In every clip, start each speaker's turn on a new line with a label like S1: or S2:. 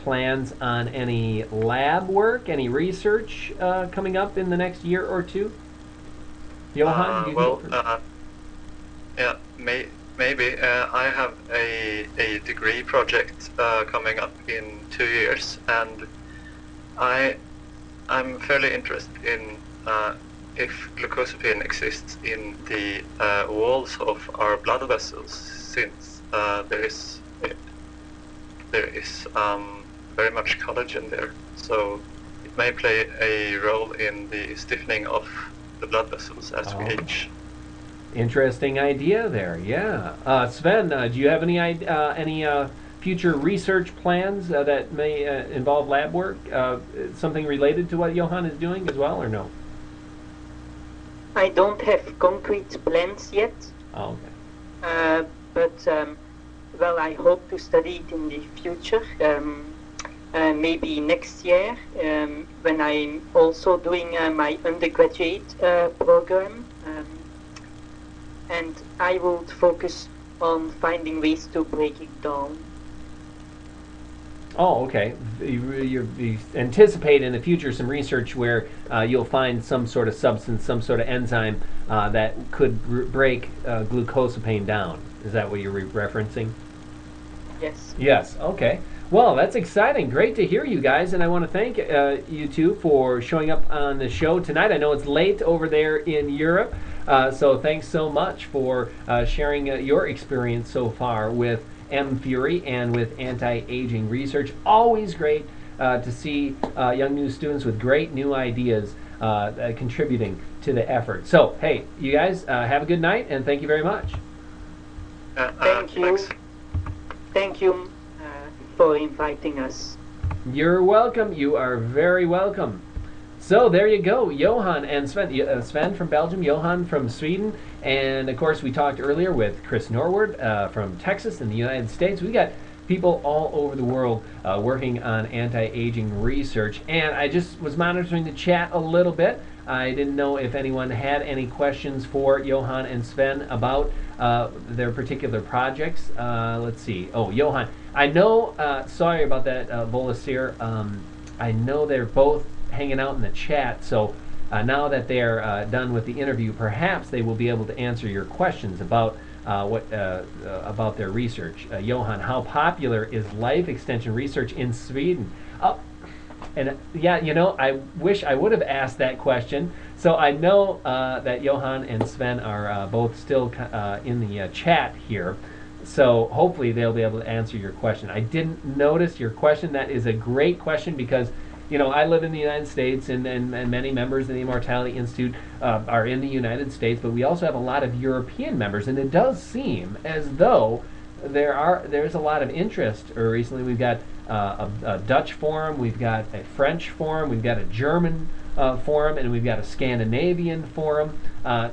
S1: plans on any lab work, any research coming up in the next year or two? Johan, you can go
S2: Well,
S1: first.
S2: yeah, maybe. I have a degree project coming up in 2 years, and I I'm fairly interested in if glucosapine exists in the walls of our blood vessels, since there is very much collagen there. So it may play a role in the stiffening of the blood vessels as we age.
S1: Interesting idea there. Yeah. Sven, do you have any future research plans that may involve lab work? Something related to what Johan is doing as well, or no?
S3: I don't have concrete plans yet,
S1: Oh,
S3: but well, I hope to study it in the future. Maybe next year, when I'm also doing my undergraduate program. And I would focus on finding ways to break it down.
S1: Oh, okay. You anticipate in the future some research where you'll find some sort of substance, some sort of enzyme that could break glucosapine down. Is that what you're referencing?
S3: Yes.
S1: Yes. Okay. Well, that's exciting. Great to hear you guys, and I want to thank you two for showing up on the show tonight. I know it's late over there in Europe, so thanks so much for sharing your experience so far with MFURI and with anti-aging research. Always great to see young new students with great new ideas contributing to the effort. So, hey, you guys have a good night, and thank you very much.
S3: Thank you.
S2: Thanks.
S3: Thank you for inviting us.
S1: You're welcome. You are very welcome. So there you go, Johan and Sven. Sven from Belgium, Johan from Sweden, and of course we talked earlier with Chris Norwood from Texas in the United States. We got people all over the world working on anti-aging research, and I just was monitoring the chat a little bit. I didn't know if anyone had any questions for Johan and Sven about their particular projects. Let's see. Oh, Johan, I know, sorry about that, Volasir. I know they're both hanging out in the chat, so now that they're done with the interview, perhaps they will be able to answer your questions about about their research. Johan, how popular is life extension research in Sweden? And yeah, you know, I wish I would have asked that question. So I know that Johan and Sven are both still in the chat here. So hopefully they'll be able to answer your question. I didn't notice your question. That is a great question because, you know, I live in the United States, and many members of the Immortality Institute are in the United States, but we also have a lot of European members, and it does seem as though there's a lot of interest. Recently we've got a Dutch forum, we've got a French forum, we've got a German forum, and we've got a Scandinavian forum.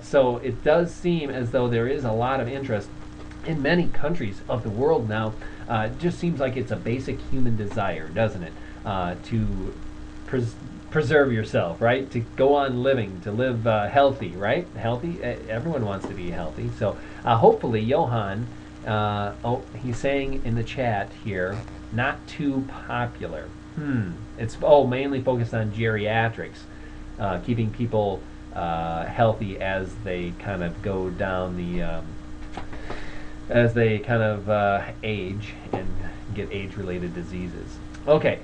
S1: So it does seem as though there is a lot of interest in many countries of the world now. It just seems like it's a basic human desire, doesn't it? To preserve yourself, right? To go on living, to live healthy, right? Healthy. Everyone wants to be healthy. So hopefully, Johan. He's saying in the chat here, not too popular. It's mainly focused on geriatrics, keeping people healthy as they kind of go down the as they kind of age and get age-related diseases. Okay.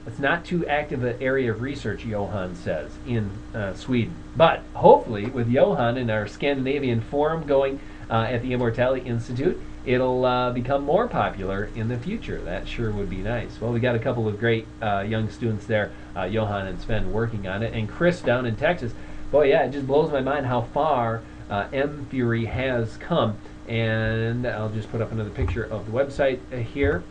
S1: It's not too active an area of research, Johan says, in Sweden. But hopefully, with Johan and our Scandinavian forum going at the Immortality Institute, it'll become more popular in the future. That sure would be nice. Well, we got a couple of great young students there, Johan and Sven, working on it. And Chris down in Texas. Boy, yeah, it just blows my mind how far MFURI has come. And I'll just put up another picture of the website here.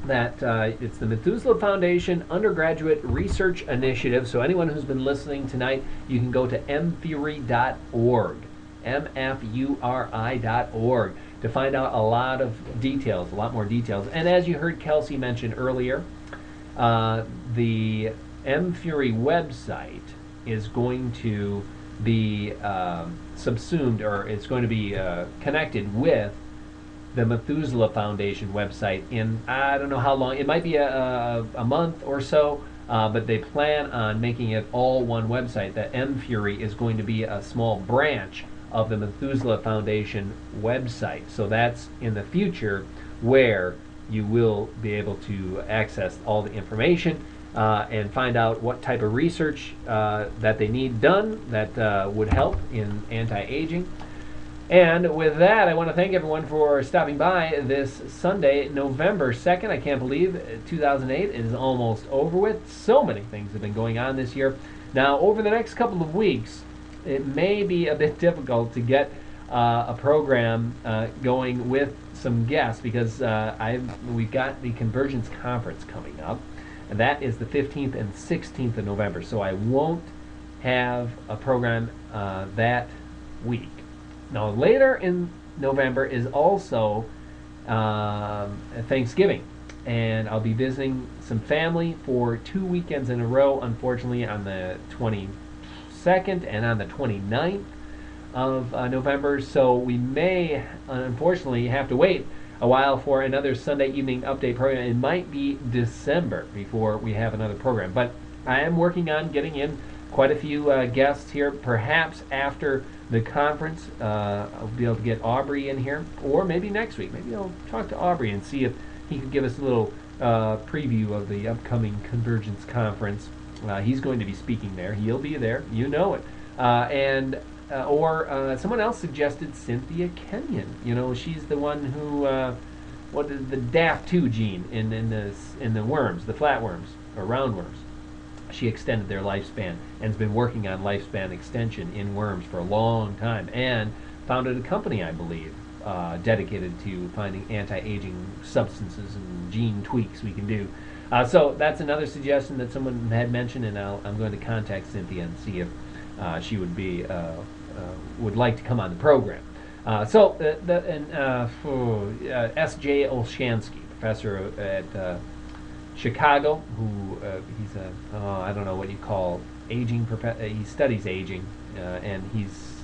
S1: That it's the Methuselah Foundation Undergraduate Research Initiative. So anyone who's been listening tonight, you can go to mfuri.org, mfuri.org, to find out a lot of details, a lot more details. And as you heard Kelsey mention earlier, the MFURI website is going to be subsumed, or it's going to be connected with the Methuselah Foundation website in, I don't know how long, it might be a month or so, but they plan on making it all one website. That MFURI is going to be a small branch of the Methuselah Foundation website. So that's in the future where you will be able to access all the information and find out what type of research that they need done that would help in anti-aging. And with that, I want to thank everyone for stopping by this Sunday, November 2nd. I can't believe 2008 is almost over with. So many things have been going on this year. Now, over the next couple of weeks, it may be a bit difficult to get a program going with some guests because we've got the Convergence Conference coming up, and that is the 15th and 16th of November. So I won't have a program that week. Now, later in November is also Thanksgiving, and I'll be visiting some family for 2 weekends in a row, unfortunately, on the 22nd and on the 29th of November. So we may, unfortunately, have to wait a while for another Sunday evening update program. It might be December before we have another program, but I am working on getting in quite a few guests here, perhaps after the conference. I'll be able to get Aubrey in here, or maybe next week. Maybe I'll talk to Aubrey and see if he could give us a little preview of the upcoming Convergence Conference. He's going to be speaking there. He'll be there. You know it. Or someone else suggested Cynthia Kenyon. You know, she's the one who, what is the DAF2 gene in the worms, the flatworms or roundworms. She extended their lifespan and has been working on lifespan extension in worms for a long time, and founded a company, I believe, dedicated to finding anti-aging substances and gene tweaks we can do. So that's another suggestion that someone had mentioned, and I'm going to contact Cynthia and see if she would be would like to come on the program. S.J. Olshansky, professor at Chicago, who he's a I don't know what you call aging. He studies aging, and he's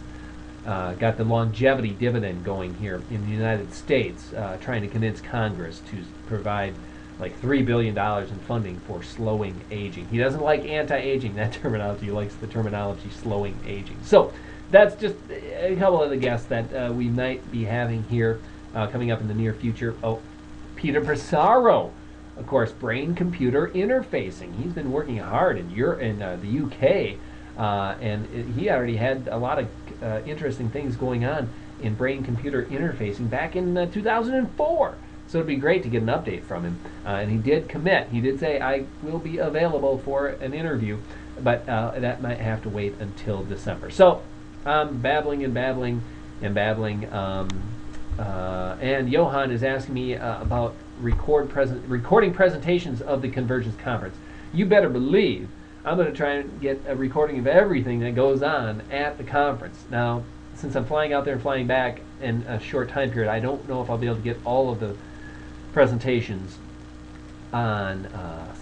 S1: got the longevity dividend going here in the United States, trying to convince Congress to provide like $3 billion in funding for slowing aging. He doesn't like anti-aging, that terminology. He likes the terminology slowing aging. So that's just a couple of the guests that we might be having here coming up in the near future. Oh, Peter Passaro, of course, brain-computer interfacing. He's been working hard in the UK, and he already had a lot of interesting things going on in brain-computer interfacing back in 2004. So it'd be great to get an update from him. And he did commit. He did say, I will be available for an interview, but that might have to wait until December. So I'm babbling and babbling and babbling. And Johan is asking me about recording presentations of the Convergence Conference. You better believe I'm going to try and get a recording of everything that goes on at the conference. Now, since I'm flying out there and flying back in a short time period, I don't know if I'll be able to get all of the presentations on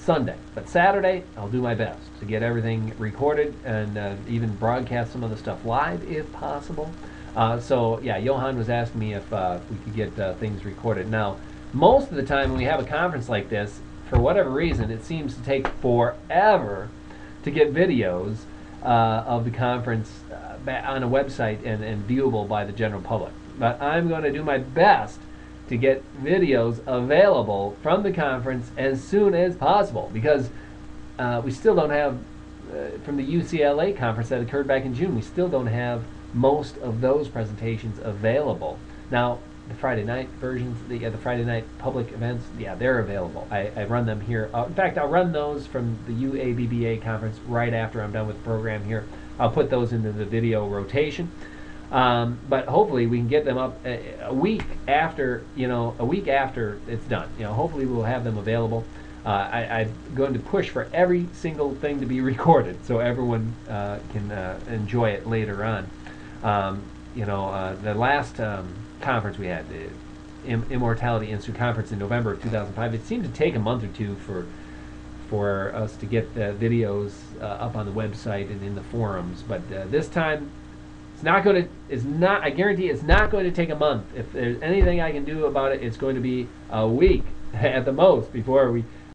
S1: Sunday. But Saturday, I'll do my best to get everything recorded and even broadcast some of the stuff live if possible. So, yeah, Johan was asking me if we could get things recorded. Now, most of the time when we have a conference like this, for whatever reason, it seems to take forever to get videos of the conference on a website and viewable by the general public. But I'm going to do my best to get videos available from the conference as soon as possible, because we still don't have, from the UCLA conference that occurred back in June, we still don't have most of those presentations available. Now, the Friday night versions, the Friday night public events, yeah, they're available. I run them here. In fact, I'll run those from the UABBA conference right after I'm done with the program here. I'll put those into the video rotation. But hopefully we can get them up a week after it's done. Hopefully we'll have them available. I'm going to push for every single thing to be recorded so everyone can enjoy it later on. The last conference we had, the Immortality Institute conference in November of 2005, it seemed to take a month or two for us to get the videos up on the website and in the forums. But this time, It's not going to. It's not. I guarantee it's not going to take a month. If there's anything I can do about it, it's going to be a week at the most before we